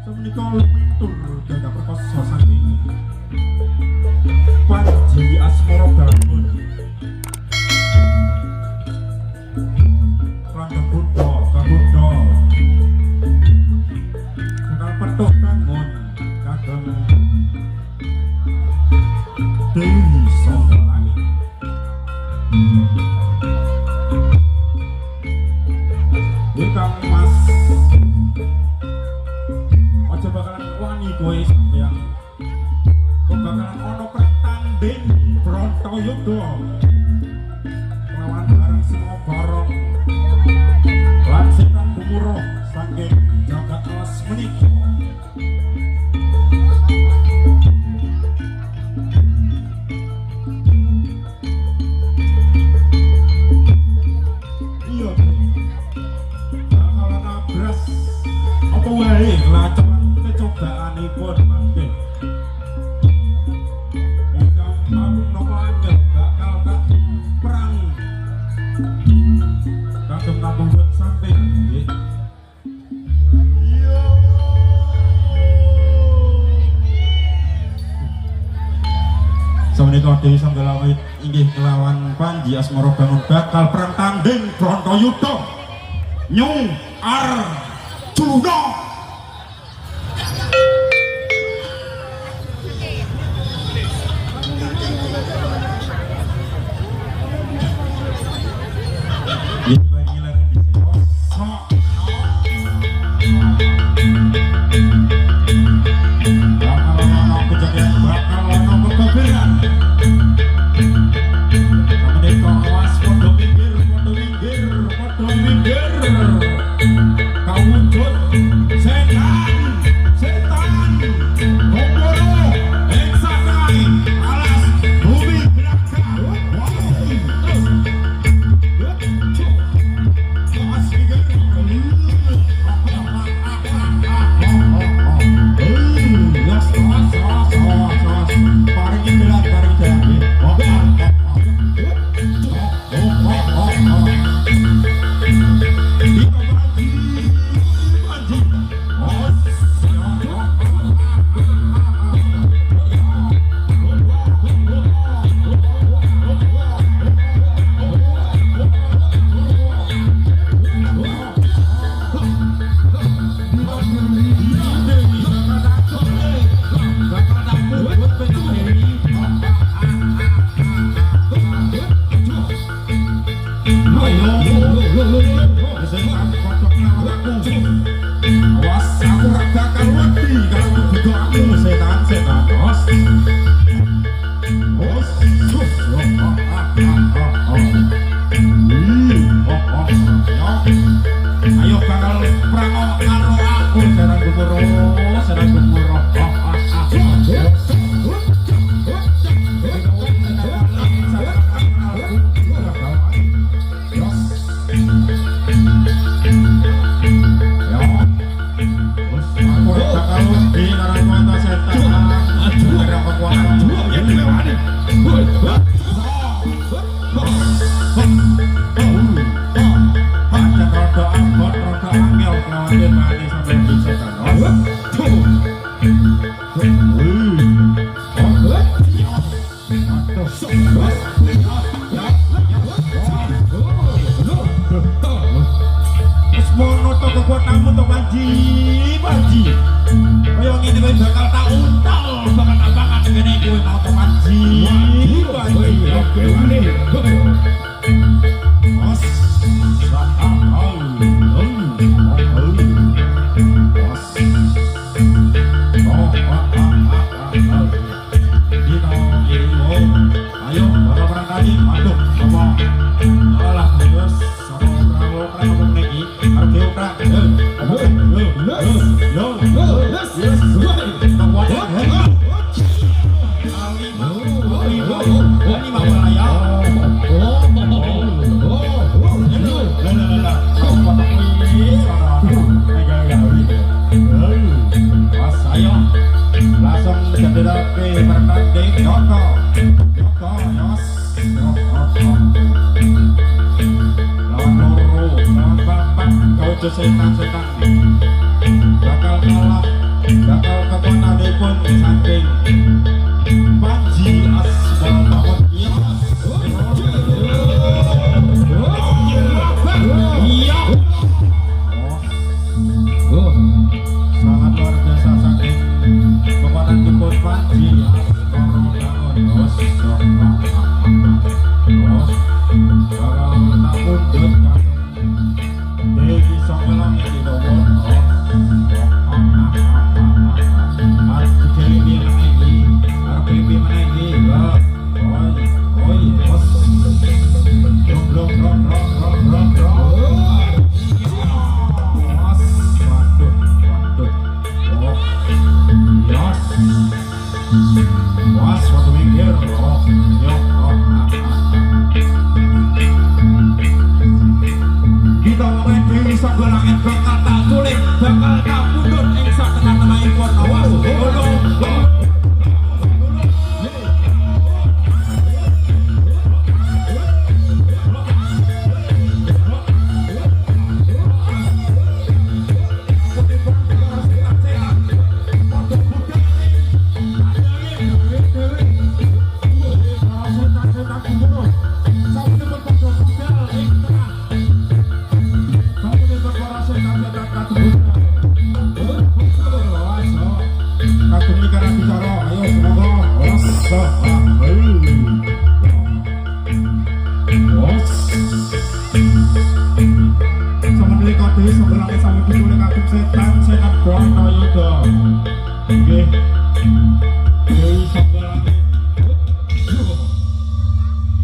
Semenika lumintur dadak perkasa saking Panji Asmara Bangun Rangga Buddha Kabudha Kenal petuk bangun kagem Dewi Sangga Langit Kang Mas aja bakalan wani kowe sampeyan kok bakalan ana pertanding Bratayuda lawan bareng semua bareng lan setan bumuruh saking jagat alas menika iya bakalan abras apa wae lacokan kecobaanipun mangke ingkang agung napa angel bakal perang kagem nambut sampeyan nggih iya samenika Dewi Sangga Langit inggih kelawan Panji Asmara Bangun bakal perang tanding Bratayuda Nyung Arjuna ayo bakal perang karo aku Serang Gemuruh Serang Gemuruh kekuatanmu tuh Panji kaya ngene kowe bakal tak untal bakal tak banget ngene kowe mau tuh Panji oke wani os ayo bakal perang tadi aduh apa alah bos setan-setan bakal kalah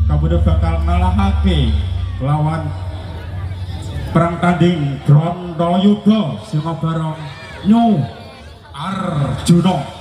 Kamu bakal ngalahake lawan perang tanding Brontoyuda Singobarong Nyu Arjuna.